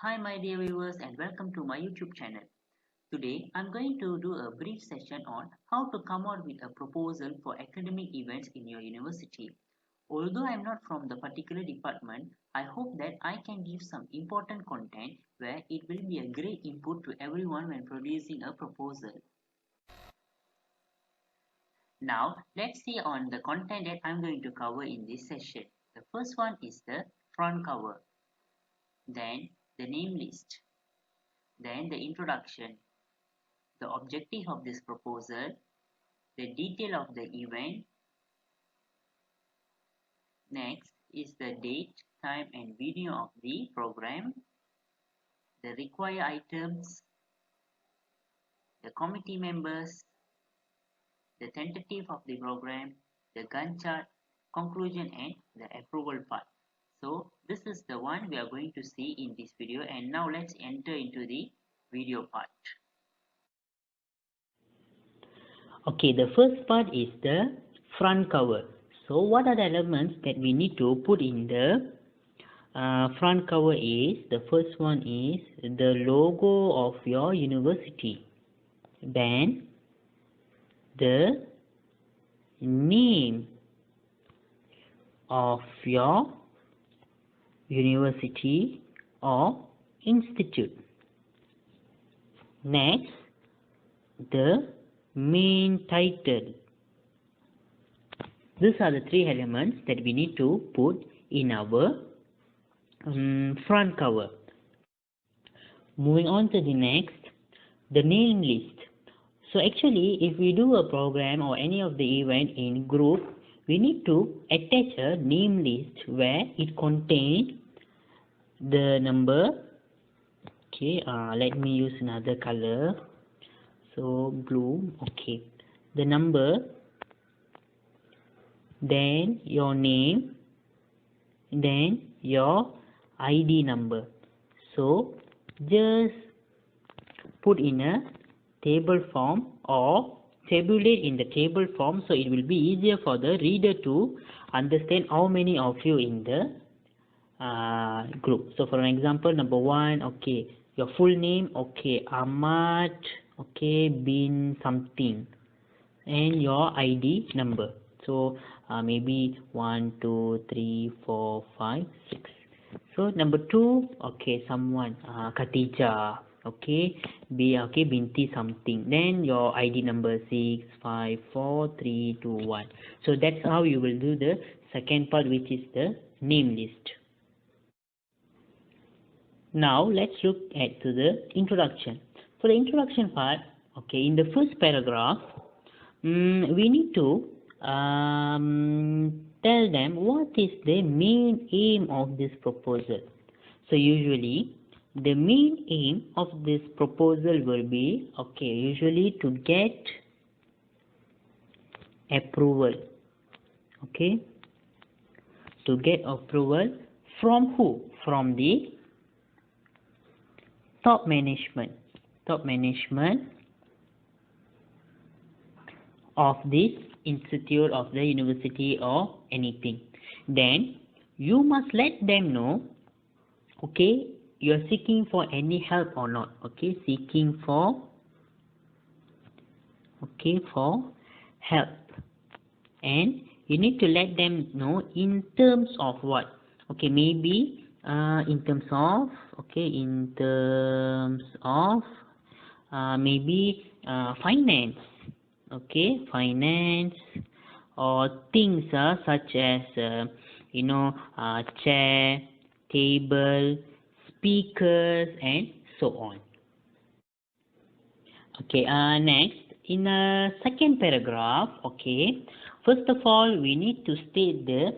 Hi my dear viewers and welcome to my YouTube channel. Today I'm going to do a brief session on how to come out with a proposal for academic events in your university. Although I'm not from the particular department, I hope that I can give some important content where it will be a great input to everyone when producing a proposal. Now let's see on the content that I'm going to cover in this session. The first one is the front cover, then the name list, then the introduction, the objective of this proposal, the detail of the event. Next is the date, time and venue of the program, the required items, the committee members, the tentative of the program, the Gantt chart, conclusion and the approval part. So this is the one we are going to see in this video, and now let's enter into the video part. Okay, the first part is the front cover. So what are the elements that we need to put in the front cover is, the first one is the logo of your university. Then the name of your university or institute. Next, the main title. These are the three elements that we need to put in our front cover. Moving on to the next, the name list. So actually, if we do a program or any of the event in group, we need to attach a name list where it contains the number. Okay, let me use another color. So blue. Okay, the number, then your name, then your ID number. So just put in a table form or tabulate in the table form, so it will be easier for the reader to understand how many of you in the group. So for an example, number 1, okay, your full name, okay, Ahmad, okay, bin something, and your ID number. So maybe 1, 2, 3, 4, 5, 6. So number 2, okay, someone, Khatijah, okay, binti something. Then your ID number 6, 5, 4, 3, 2, 1. So that's how you will do the second part, which is the name list. Now let's look at to the introduction. For the introduction part, okay, in the first paragraph, we need to tell them what is the main aim of this proposal. So usually the main aim of this proposal will be, okay, usually to get approval. Okay, to get approval from who? From the top management of this institute, of the university or anything. Then you must let them know, okay, you are seeking for any help or not. Okay, seeking for, okay, for help, and you need to let them know in terms of what. Okay, maybe in terms of, okay, in terms of maybe finance. Okay, finance, or things such as chair, table, speakers and so on. Okay, next, in the second paragraph, okay, first of all we need to state the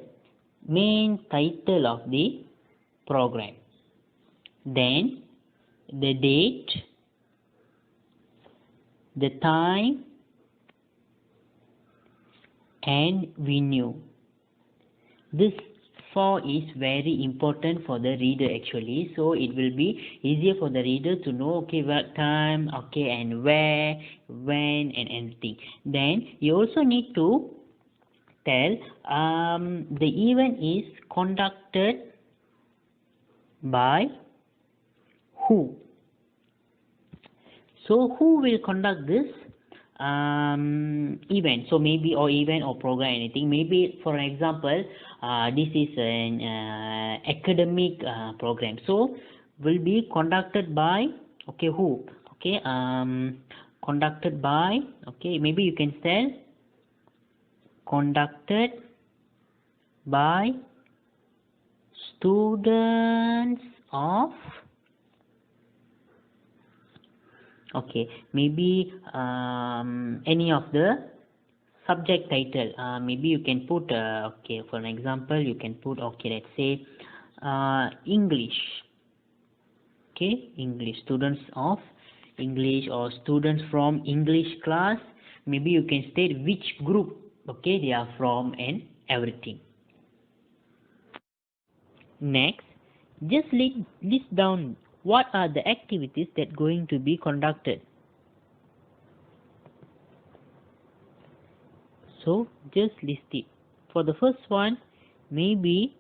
main title of the program, then the date, the time and venue. This 4 is very important for the reader actually, so it will be easier for the reader to know, okay, what time, okay, and where, when and everything. Then you also need to tell the event is conducted by who. So who will conduct this event? So maybe or event or program, anything. Maybe for an example, this is an academic program. So will be conducted by, okay, who? Okay, conducted by, okay, maybe you can say conducted by students of, okay, maybe any of the subject title. Maybe you can put, okay, for an example, you can put, okay, let's say English. Okay, English, students of English or students from English class. Maybe you can state which group, okay, they are from and everything. Next, just list down what are the activities that going to be conducted. So just list it. For the first one, maybe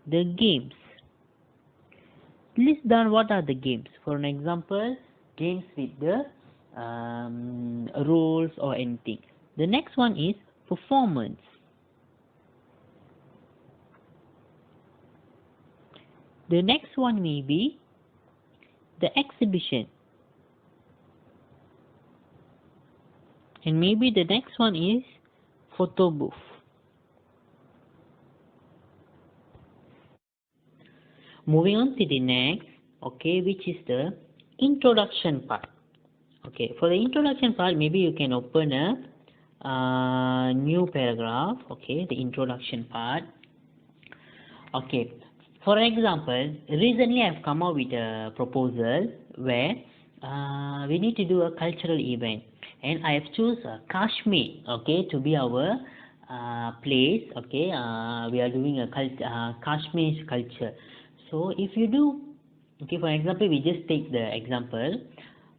the games. List down what are the games. For an example, games with the rules or anything. The next one is performance. The next one may be the exhibition. And maybe the next one is photo booth. Moving on to the next, okay, which is the introduction part. Okay, for the introduction part, maybe you can open a new paragraph. Okay, the introduction part. Okay, for example, recently I've come up with a proposal where we need to do a cultural event, and I have chosen Kashmir, okay, to be our place. Okay, we are doing a Kashmir culture. So if you do, okay, for example, we just take the example.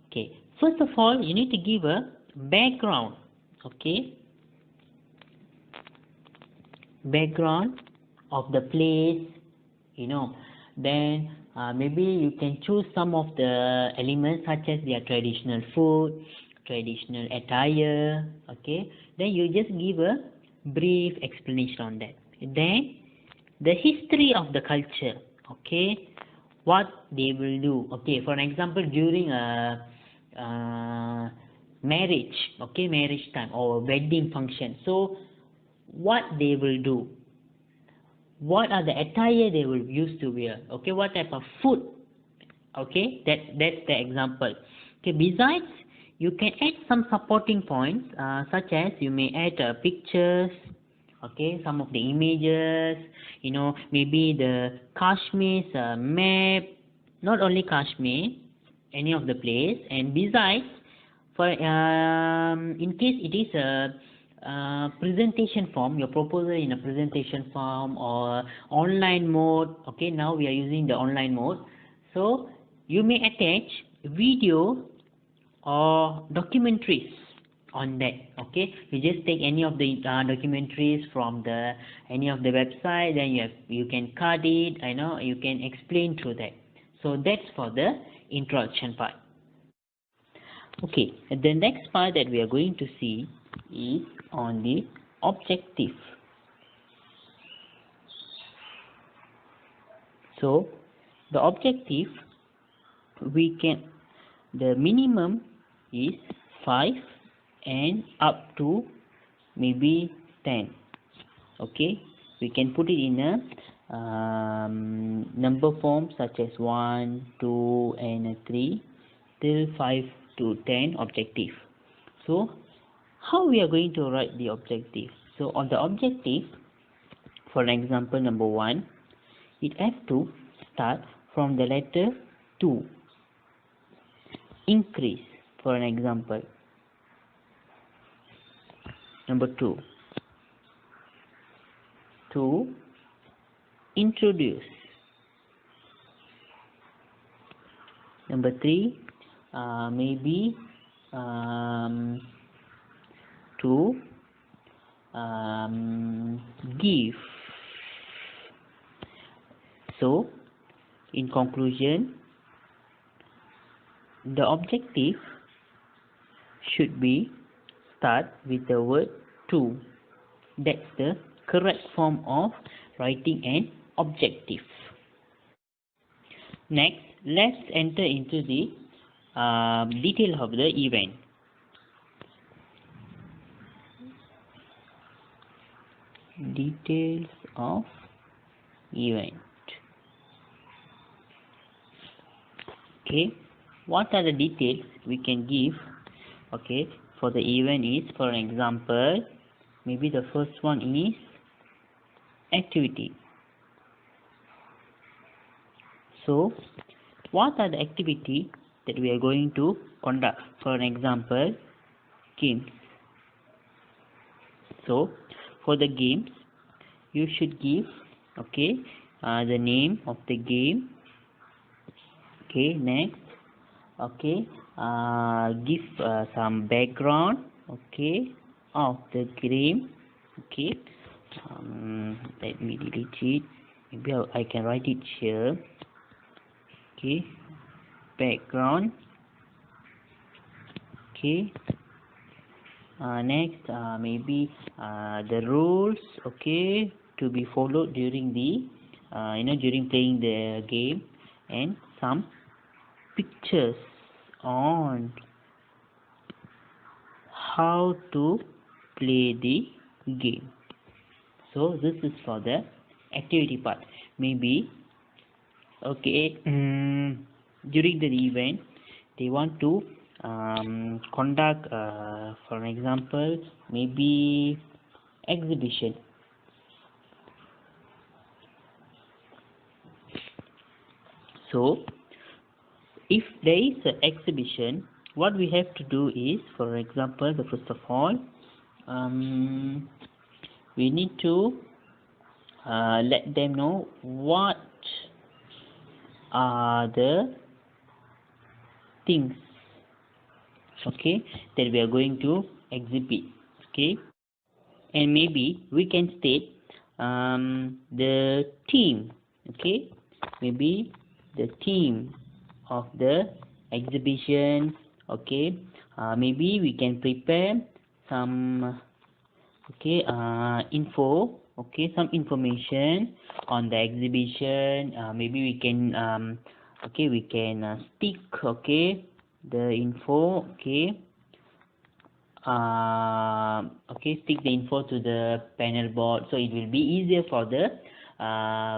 Okay, first of all, you need to give a background. Okay, background of the place, then maybe you can choose some of the elements such as their traditional food, traditional attire. Okay, then you just give a brief explanation on that. Then the history of the culture. Okay, what they will do. Okay, for an example, during a marriage, okay, marriage time or wedding function, so what they will do, what are the attire they will use to wear, okay, what type of food, okay, that's the example. Okay, besides, you can add some supporting points, such as you may add pictures, okay, some of the images, maybe the Kashmir's map, not only Kashmir, any of the place. And besides, for in case it is a presentation form, your proposal in a presentation form or online mode, okay, now we are using the online mode, so you may attach video or documentaries on that. Okay, you just take any of the documentaries from any of the website, then you can cut it, you can explain through that. So that's for the introduction part. Okay, the next part that we are going to see is on the objective. So the objective, the minimum is 5 and up to maybe 10. Okay, we can put it in a number form such as 1, 2 and 3 till 5 to 10 objective. So how we are going to write the objective? So on the objective, for example, number 1, it has to start from the letter 2. Increase, for an example. Number 2, to introduce. Number 3, maybe to give. So in conclusion, the objective should be start with the word to. That's the correct form of writing an objective. Next, let's enter into the detail of the event. Details of event. Okay, what are the details we can give? Okay, for the event is, for an example, maybe the first one is activity. So, what are the activity that we are going to conduct? For an example, games. So, for the games, you should give, okay, the name of the game. Okay, next, okay, give some background, okay, of the game. Okay, let me delete it. Maybe I can write it here. Okay, background. Okay, next, maybe the rules, okay, to be followed during the during playing the game, and some pictures on how to play the game. So this is for the activity part. Maybe, okay, during the event they want to conduct, for an example, maybe exhibition. So if there is an exhibition, what we have to do is, for example, the first of all, we need to let them know what are the things, okay, that we are going to exhibit. Okay, and maybe we can state the theme. Okay, maybe the theme of the exhibition. Okay, maybe we can prepare some, okay, info, okay, some information on the exhibition. Maybe we can okay, we can stick, okay, the info, okay, okay, stick the info to the panel board, so it will be easier for the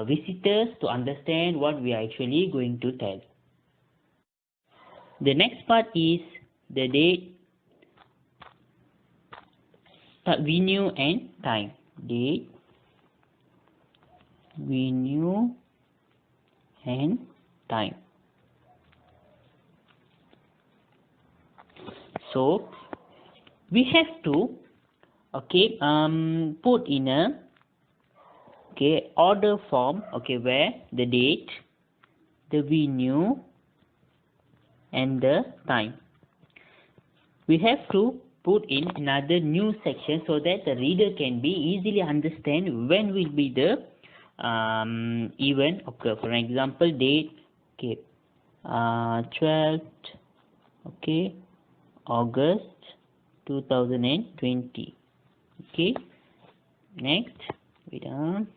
visitors to understand what we are actually going to tell. The next part is the date, venue and time. Date, venue and time. So we have to, okay, put in a, okay, order form, okay, where the date, the venue and the time. We have to put in another new section so that the reader can be easily understand when will be the event occur. For example, date, okay, 12th, okay, August 2020. Okay, next, wait on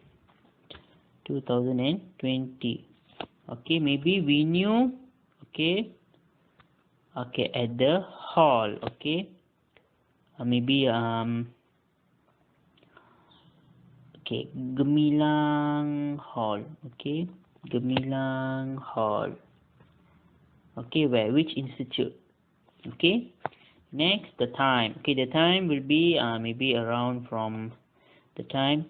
2020. Okay, maybe venue, okay, okay, at the hall, okay, maybe okay, Gemilang Hall, okay, Gemilang Hall, okay, where, which institute. Okay, next, the time. Okay, the time will be maybe around from the time,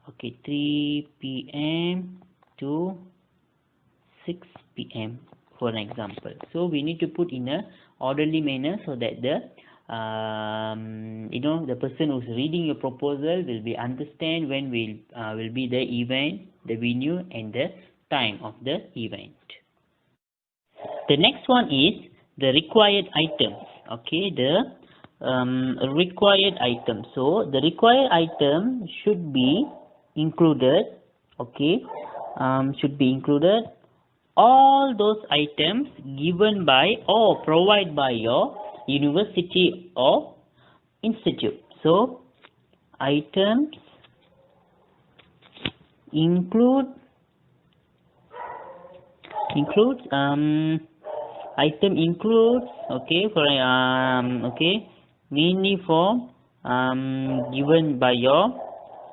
okay, 3 p.m. to 6 p.m. for an example. So we need to put in a orderly manner so that the the person who's reading your proposal will be understand when will be the event, the venue and the time of the event. The next one is the required items. Okay, the required item. So the required item should be included. Okay, should be included all those items given by or provided by your university or institute. So items includes item includes, okay, for okay, mainly for given by your,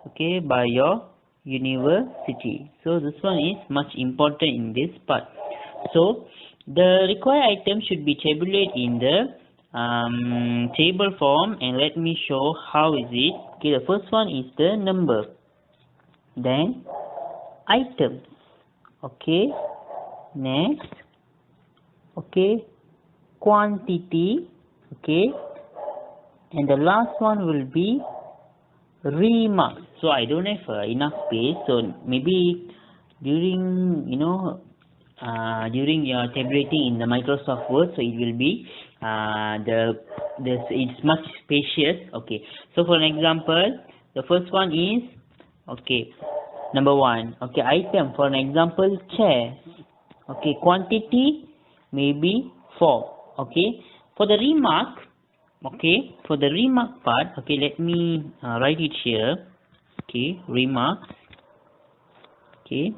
okay, by your university. So this one is much important in this part. So the required item should be tabulated in the table form, and let me show how is it. Okay, the first one is the number, then items, okay, next, okay, quantity, okay, and the last one will be remarks. So I don't have enough space, so maybe during during your tabulating in the Microsoft Word, so it will be it's much spacious. Okay, so for an example, the first one is, okay, number one, okay, item, for an example, chair, okay, quantity maybe 4, okay. For the remark, okay, for the remark part, okay, let me write it here, okay, remarks, okay,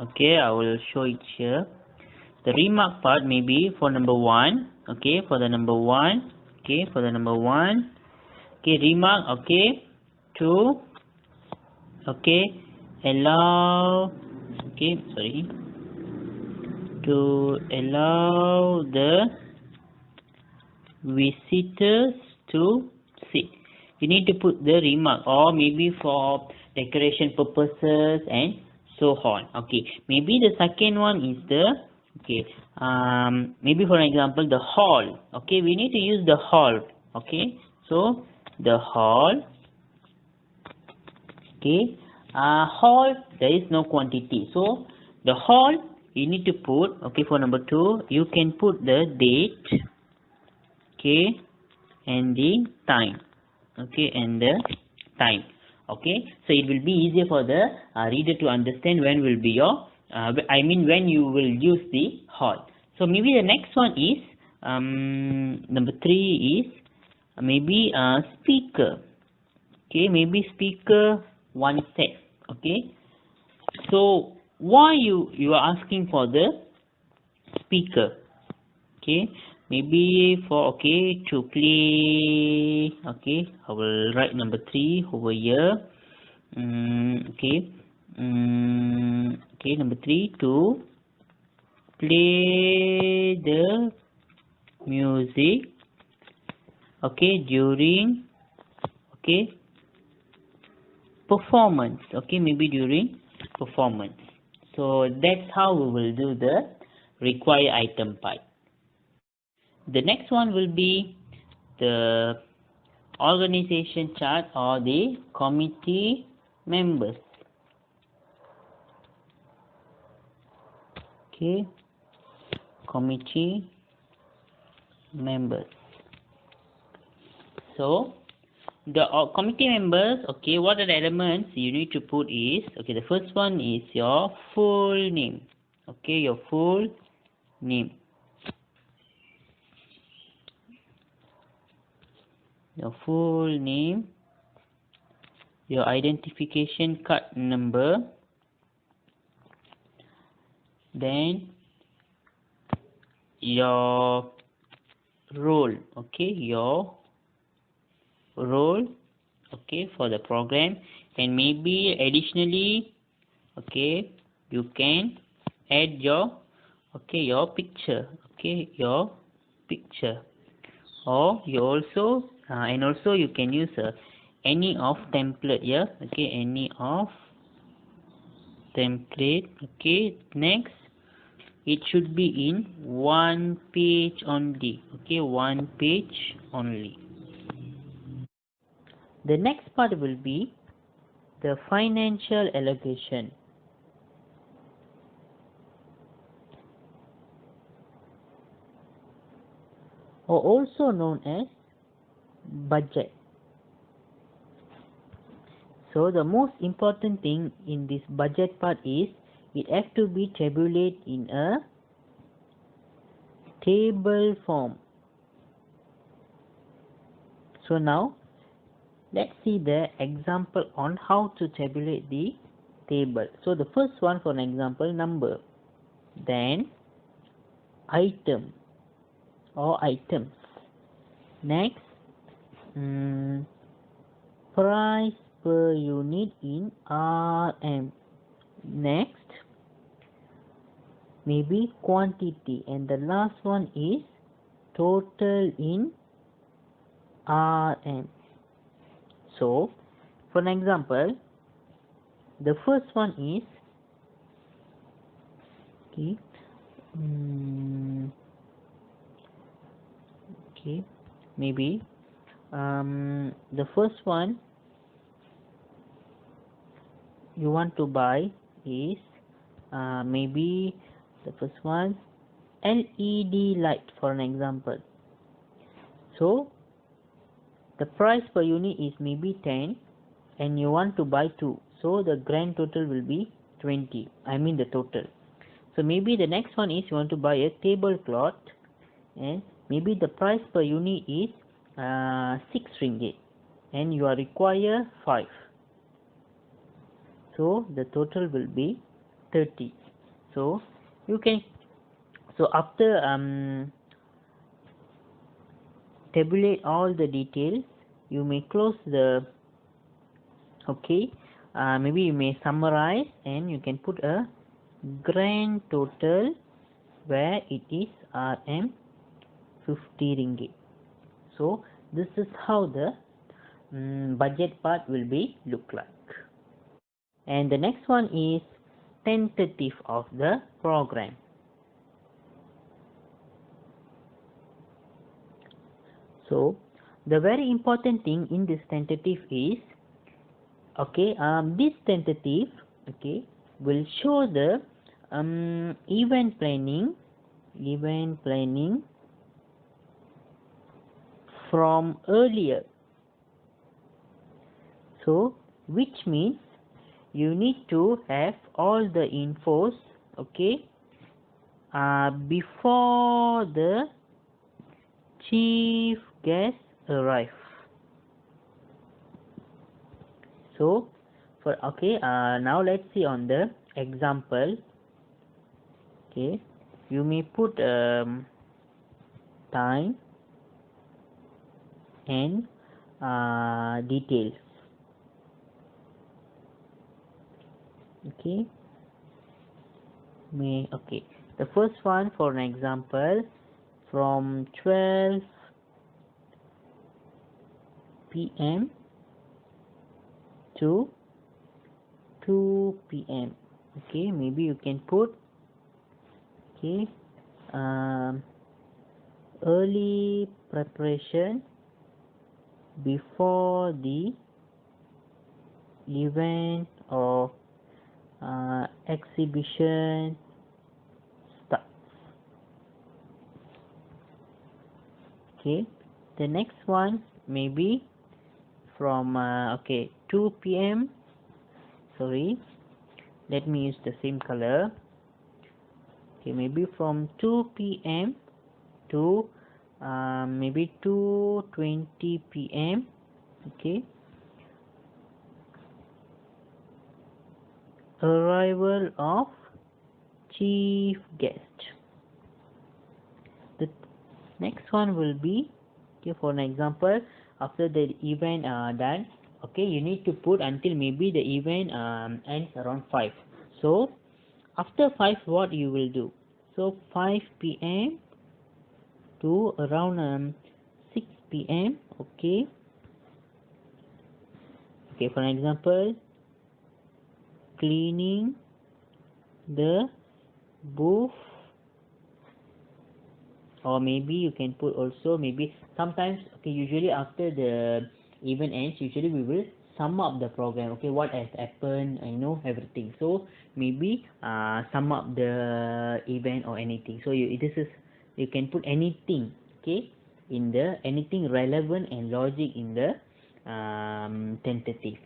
okay, I will show it here. The remark part maybe for number 1, okay, for the number 1, okay, for the number 1, okay, remark, okay, 2, okay, allow, okay, sorry, to allow the visitors to sit. You need to put the remark, or maybe for decoration purposes and so on. Okay, maybe the second one is the, okay, maybe for example the hall. Okay, we need to use the hall. Okay, so the hall, okay, hall, there is no quantity, so the hall you need to put, okay, for number 2 you can put the date, okay, and the time, okay, and the time, okay. So it will be easier for the reader to understand when will be your when you will use the hall. So maybe the next one is number 3 is maybe speaker, okay, maybe speaker 1 set, okay. So why you are asking for the speaker, okay, maybe for, okay, to play, okay, I will write number 3 over here, okay, okay, number 3, to play the music, okay, during, okay, performance, okay, maybe during performance. So that's how we will do the required item part. The next one will be the organization chart or the committee members. Okay, committee members. So the committee members, okay, what are the elements you need to put is, okay, the first one is your full name, okay, your full name, your full name, your identification card number, then your role, okay, your role, okay, for the program, and maybe additionally, okay, you can add your, okay, your picture, okay, your picture, or you also and also you can use any of template here, okay, any of template, okay. Next, it should be in 1 page only, okay, 1 page only. The next part will be the financial allocation, or also known as budget. So the most important thing in this budget part is it has to be tabulated in a table form. So now let's see the example on how to tabulate the table. So the first one, for an example, number, then item or items, next price per unit in RM, next maybe quantity, and the last one is total in RM. So for an example, the first one is maybe the first one you want to buy is maybe the first one LED light, for an example. So the price per unit is maybe 10 and you want to buy 2, so the grand total will be 20, I mean the total. So maybe the next one is you want to buy a tablecloth and maybe the price per unit is 6 ringgit and you are require 5, so the total will be 30. So you can, so after tabulate all the details, you may close the maybe you may summarize and you can put a grand total where it is RM 50 ringgit. So this is how the budget part will be look like. And the next one is tentative of the program. So the very important thing in this tentative is this tentative will show the event planning from earlier. So which means you need to have all the infos before the chief guest arrive. So for now let's see on the example. You may put time and details. The first one, for an example, from 12 p.m. to 2 p.m. Maybe you can put early preparation before the event or exhibition starts. The next one maybe from 2 p.m. Let me use the same color. Maybe from 2 p.m. to maybe 2:20 p.m. Arrival of chief guest. The next one will be for an example, after the event done, you need to put until maybe the event ends around 5. So after 5 what you will do? So 5 p.m. to around 6 p.m. For an example, cleaning the booth, or maybe you can put also maybe sometimes usually after the event ends, usually we will sum up the program, what has happened, everything. So maybe sum up the event or anything. So you can put anything in anything relevant and logic in the tentative.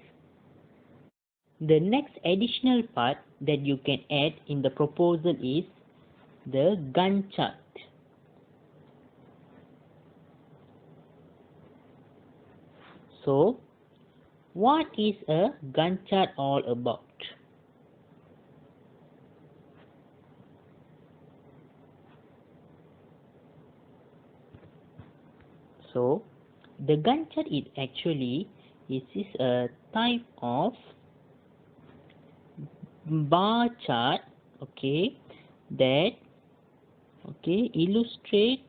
The next additional part that you can add in the proposal is the Gantt chart. So, what is a Gantt chart all about? So, the Gantt chart is actually a type of bar chart, okay, that illustrate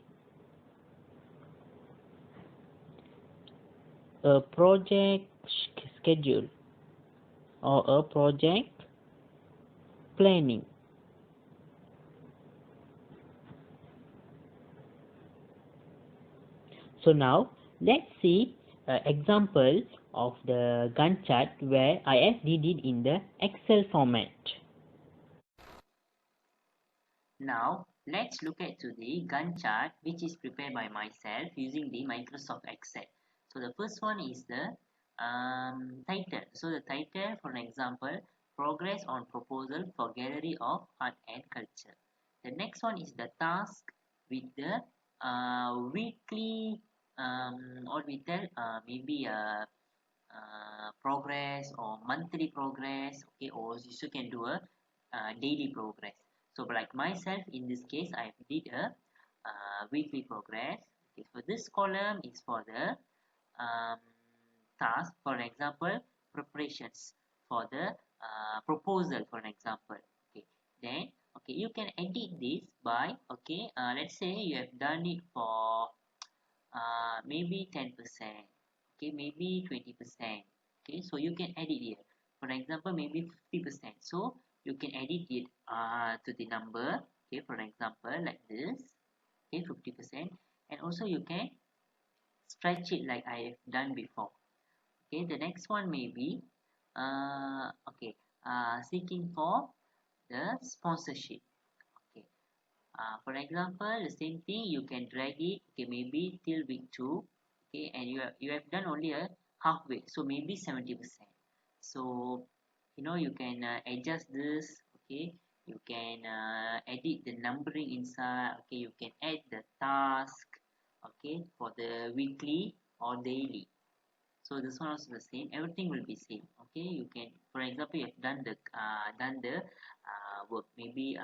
a project schedule or a project planning. So now let's see an example of the Gantt chart where I have did it in the Excel format. Now let's look at to the Gantt chart which is prepared by myself using the Microsoft Excel. So the first one is the title. So the title, for an example, progress on proposal for Gallery of Art and Culture. The next one is the task with the weekly or we tell maybe progress or monthly progress, okay, or you also can do a daily progress. So like myself in this case I did a weekly progress. Okay, so this column is for the um, task, for example preparations for the proposal, for an example. Okay, then okay, you can edit this by let's say you have done it for maybe 10%, okay, maybe 20%. Okay, so you can edit here, for example maybe 50%, so you can edit it to the number, okay, for example like this, okay, 50%, and also you can stretch it like I have done before. Okay, the next one may be seeking for the sponsorship. Okay, for example the same thing you can drag it, okay, maybe till week 2, okay, and you have done only a halfway, so maybe 70%. So you can adjust this, okay, you can edit the numbering inside, okay, you can add the task, okay, for the weekly or daily. So this one also the same, everything will be same. Okay, you can, for example, you have done the work, maybe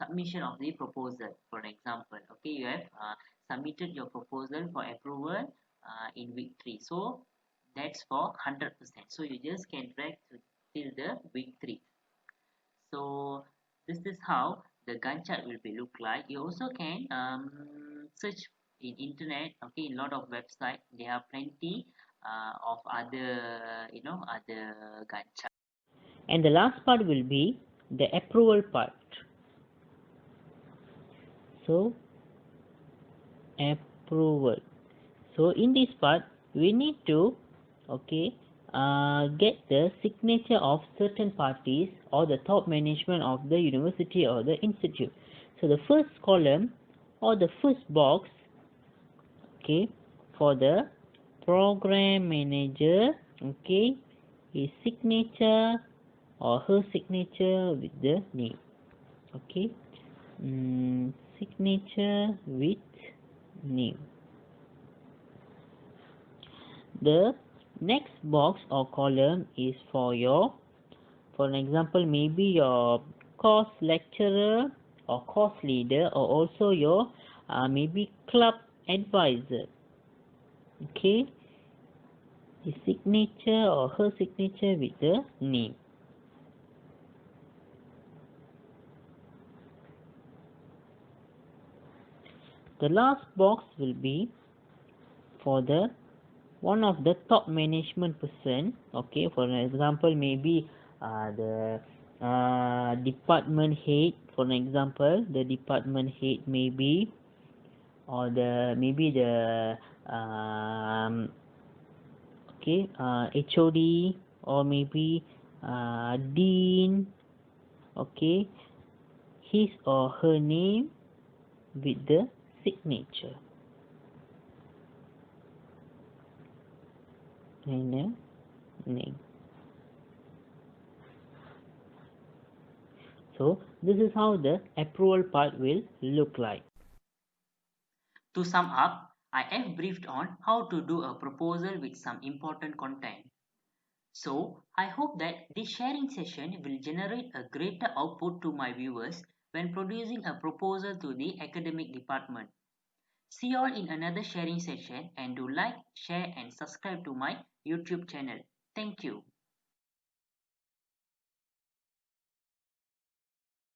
submission of the proposal, for example. Okay, you have submitted your proposal for approval in week 3, so that's for 100%, so you just can drag to till the week 3. So this is how the Gantt chart will be look like. You also can search in internet, okay, in a lot of website there are plenty of other other Gantt chart. And the last part will be the approval part. So approval. So in this part we need to get the signature of certain parties or the top management of the university or the institute. So the first column or the first box, okay, for the program manager, okay, his signature or her signature with the name, okay, signature with name. The next box or column is for an example, maybe your course lecturer or course leader, or also your maybe club advisor, okay, his signature or her signature with the name. The last box will be for the one of the top management person, okay, for an example maybe the department head, for an example the department head maybe, or the HOD, or maybe dean, okay, his or her name with the signature and a name. So this is how the approval part will look like. To sum up, I have briefed on how to do a proposal with some important content. So, I hope that this sharing session will generate a greater output to my viewers when producing a proposal to the academic department. See you all in another sharing session and do like, share and subscribe to my YouTube channel. Thank you.